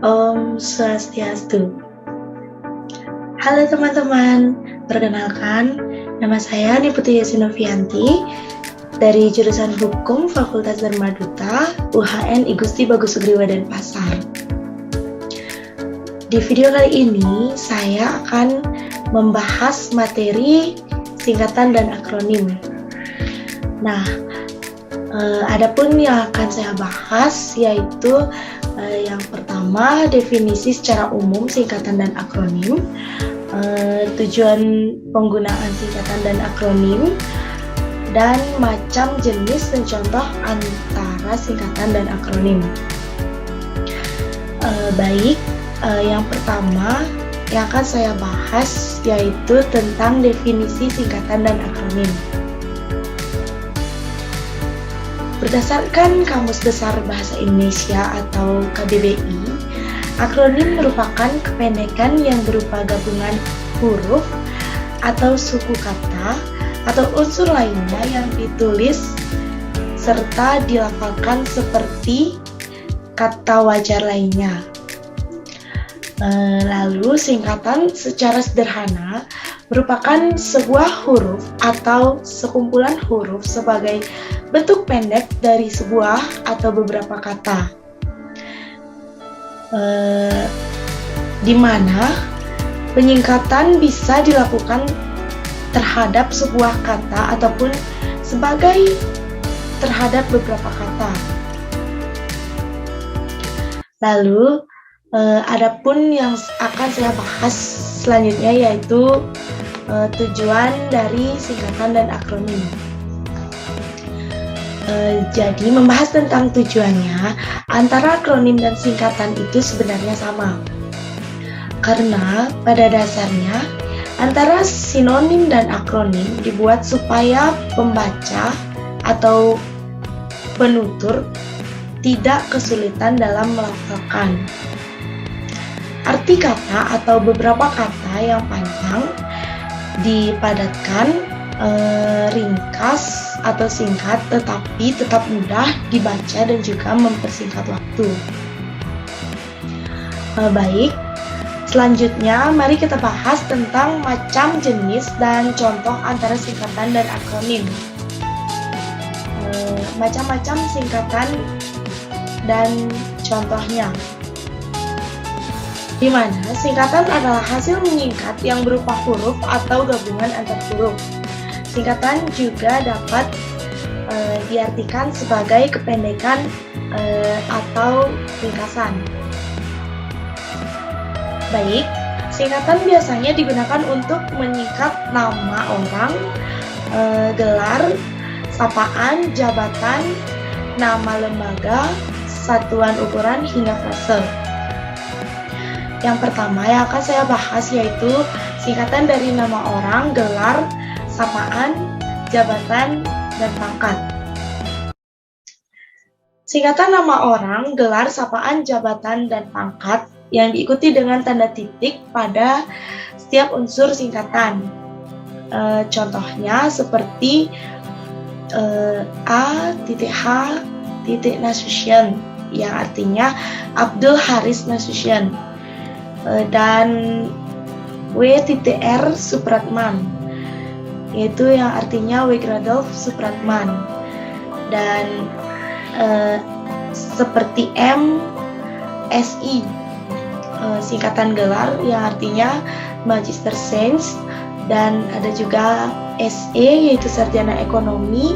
Om Swastiastu. Halo teman-teman, perkenalkan nama saya Niputi Yasinovianti dari jurusan Hukum Fakultas Dharma Duta UHN I Gusti Bagus Sugriwa Denpasar. Di video kali ini saya akan membahas materi singkatan dan akronim. Nah, adapun yang akan saya bahas yaitu yang pertama, definisi secara umum singkatan dan akronim, tujuan penggunaan singkatan dan akronim, dan macam, jenis, dan contoh antara singkatan dan akronim. Yang pertama yang akan saya bahas yaitu tentang definisi singkatan dan akronim. Berdasarkan Kamus Besar Bahasa Indonesia atau KBBI, akronim merupakan kependekan yang berupa gabungan huruf atau suku kata atau unsur lainnya yang ditulis serta dilafalkan seperti kata wajar lainnya. Lalu singkatan secara sederhana merupakan sebuah huruf atau sekumpulan huruf sebagai bentuk pendek dari sebuah atau beberapa kata, di mana penyingkatan bisa dilakukan terhadap sebuah kata ataupun sebagai terhadap beberapa kata. Lalu adapun yang akan saya bahas selanjutnya yaitu tujuan dari singkatan dan akronim. Jadi membahas tentang tujuannya, antara akronim dan singkatan itu sebenarnya sama. Karena pada dasarnya antara sinonim dan akronim dibuat supaya pembaca atau penutur tidak kesulitan dalam melafalkan. Arti kata atau beberapa kata yang panjang dipadatkan, ringkas atau singkat, tetapi tetap mudah dibaca dan juga mempersingkat waktu. Selanjutnya mari kita bahas tentang macam, jenis, dan contoh antara singkatan dan akronim. Macam-macam singkatan dan contohnya, di mana singkatan adalah hasil menyingkat yang berupa huruf atau gabungan antar huruf. Singkatan juga dapat diartikan sebagai kependekan atau ringkasan. Singkatan biasanya digunakan untuk menyingkat nama orang, gelar, sapaan, jabatan, nama lembaga, satuan ukuran, hingga frase. Yang pertama yang akan saya bahas yaitu singkatan dari nama orang, gelar, sapaan, jabatan, dan pangkat. Singkatan nama orang, gelar, sapaan, jabatan, dan pangkat yang diikuti dengan tanda titik pada setiap unsur singkatan. Contohnya seperti A.H. Nasution yang artinya Abdul Haris Nasution, dan W.R. Supratman yaitu yang artinya W. Radolf Supratman, dan seperti M.Si singkatan gelar yang artinya Magister Sains, dan ada juga SE yaitu Sarjana Ekonomi,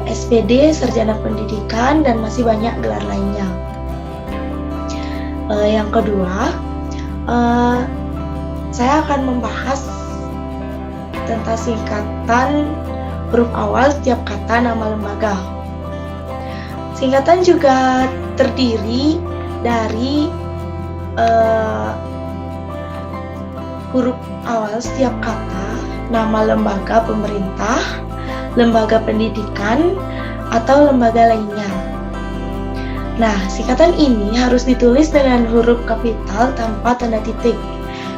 SPD Sarjana Pendidikan, dan masih banyak gelar lainnya. Yang kedua, saya akan membahas tentang singkatan huruf awal setiap kata nama lembaga. Singkatan juga terdiri dari huruf awal setiap kata nama lembaga pemerintah, lembaga pendidikan, atau lembaga lainnya. Nah, singkatan ini harus ditulis dengan huruf kapital tanpa tanda titik.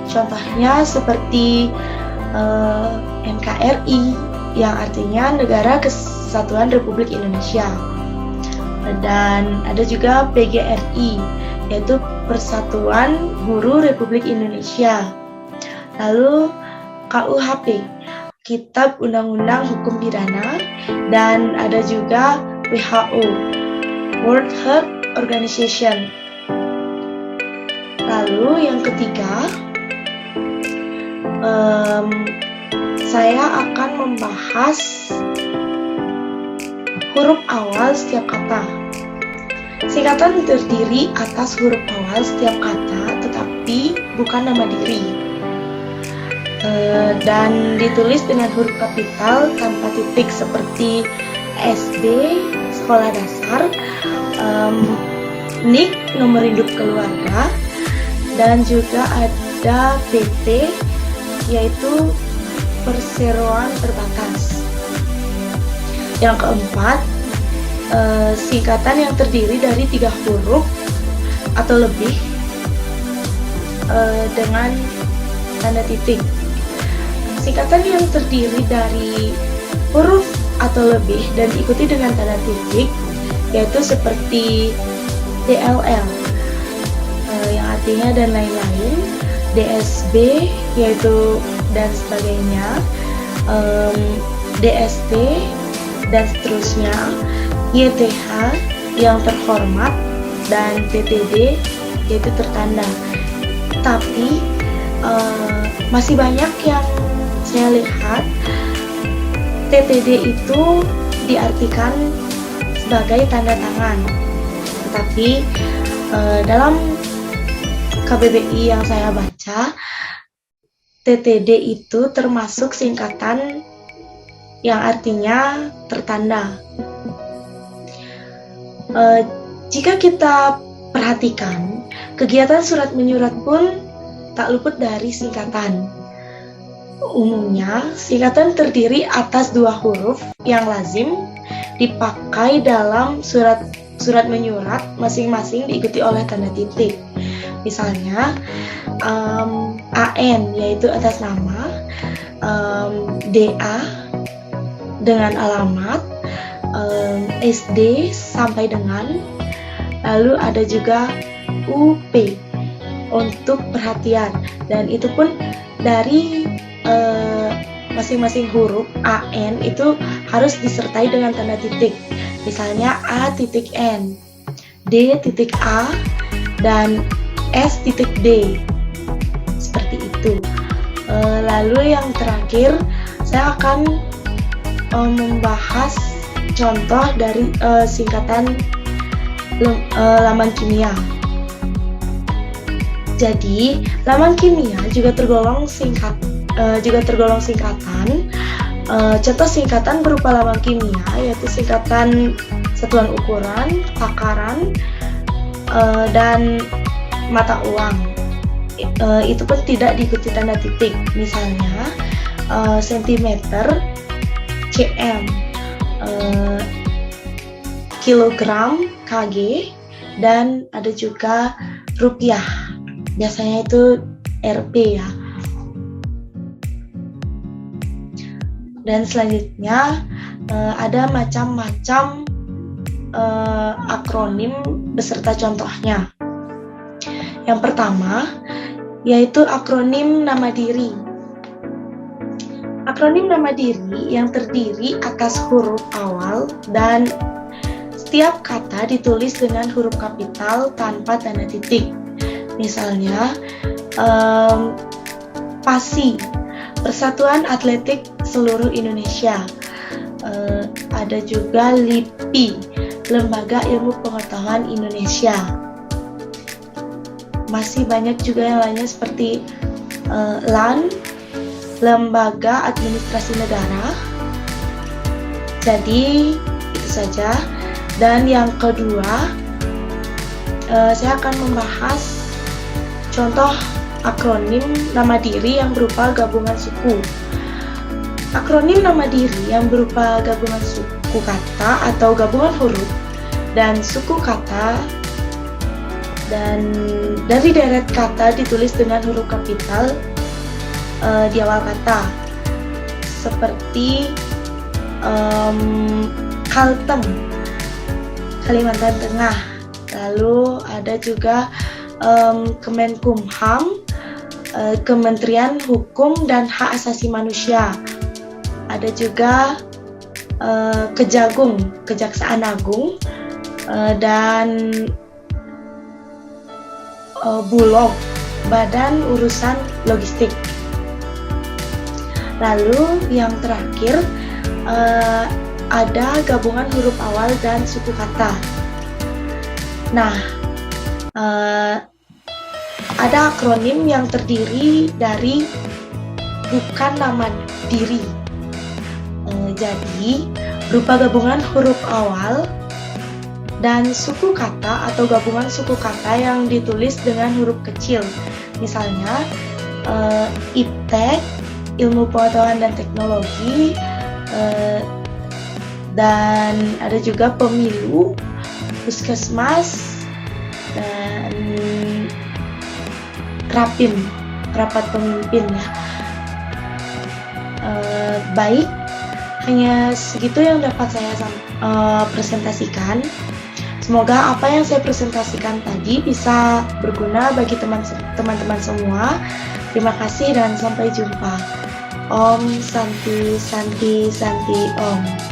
Contohnya seperti NKRI yang artinya Negara Kesatuan Republik Indonesia. Dan ada juga PGRI, yaitu Persatuan Guru Republik Indonesia. Lalu KUHP, Kitab Undang-Undang Hukum Pidana, dan ada juga WHO, World Health Organization. Lalu yang ketiga, saya akan membahas huruf awal setiap kata. Singkatan terdiri atas huruf awal setiap kata, tetapi bukan nama diri. Dan ditulis dengan huruf kapital tanpa titik seperti SD, sekolah dasar, NIK, nomor induk keluarga, dan juga ada PT, yaitu perseroan terbatas. Yang keempat, singkatan yang terdiri dari 3 huruf atau lebih dengan tanda titik. Singkatan yang terdiri dari huruf atau lebih dan diikuti dengan tanda titik yaitu seperti DLL, yang artinya dan lain-lain, DSB yaitu dan sebagainya, DST dan seterusnya, YTH yang terhormat, dan TTD yaitu tertanda. Tapi masih banyak yang saya lihat TTD itu diartikan sebagai tanda tangan, tetapi dalam KBBI yang saya baca, TTD itu termasuk singkatan yang artinya tertanda. Jika kita perhatikan, kegiatan surat menyurat pun tak luput dari singkatan. Umumnya, singkatan terdiri atas 2 huruf yang lazim dipakai dalam surat menyurat, masing-masing diikuti oleh tanda titik. Misalnya, AN yaitu atas nama, DA dengan alamat, SD sampai dengan, lalu ada juga UP untuk perhatian, dan itu pun dari masing-masing huruf AN itu harus disertai dengan tanda titik. Misalnya A.N, D.A, dan S.D. Seperti itu. Lalu yang terakhir, saya akan membahas contoh dari singkatan laman kimia. Jadi, laman kimia juga tergolong singkatan. Contoh singkatan berupa laman kimia yaitu singkatan satuan ukuran, takaran, dan mata uang. Itu pun tidak diikuti tanda titik. Misalnya sentimeter, cm, kilogram, kg, dan ada juga rupiah. Biasanya itu Rp ya. Dan selanjutnya ada macam-macam akronim beserta contohnya. Yang pertama yaitu akronim nama diri. Akronim nama diri yang terdiri atas huruf awal dan setiap kata ditulis dengan huruf kapital tanpa tanda titik. Misalnya PASI, Persatuan Atletik Seluruh Indonesia. Ada juga LIPI, Lembaga Ilmu Pengetahuan Indonesia. Masih banyak juga yang lainnya seperti LAN, Lembaga Administrasi Negara. Jadi itu saja. Dan yang kedua, saya akan membahas contoh akronim nama diri yang berupa gabungan suku. Akronim nama diri yang berupa gabungan suku kata atau gabungan huruf dan suku kata, dan dari deret kata ditulis dengan huruf kapital di awal kata, seperti Kalteng, Kalimantan Tengah. Lalu ada juga Kemenkumham, Kementerian Hukum dan Hak Asasi Manusia. Ada juga Kejagung, Kejaksaan Agung, dan Bulog, Badan Urusan Logistik. Lalu yang terakhir ada gabungan huruf awal dan suku kata. Nah, ada akronim yang terdiri dari bukan nama diri. Jadi, berupa gabungan huruf awal dan suku kata atau gabungan suku kata yang ditulis dengan huruf kecil. Misalnya, IPTEK, Ilmu Pengetahuan dan Teknologi, dan ada juga Pemilu, Puskesmas, dan Rapim, Rapat Pemimpin ya. Baik, hanya segitu yang dapat saya presentasikan. Semoga apa yang saya presentasikan tadi bisa berguna bagi teman-teman semua. Terima kasih dan sampai jumpa. Om Santi Santi Santi Om.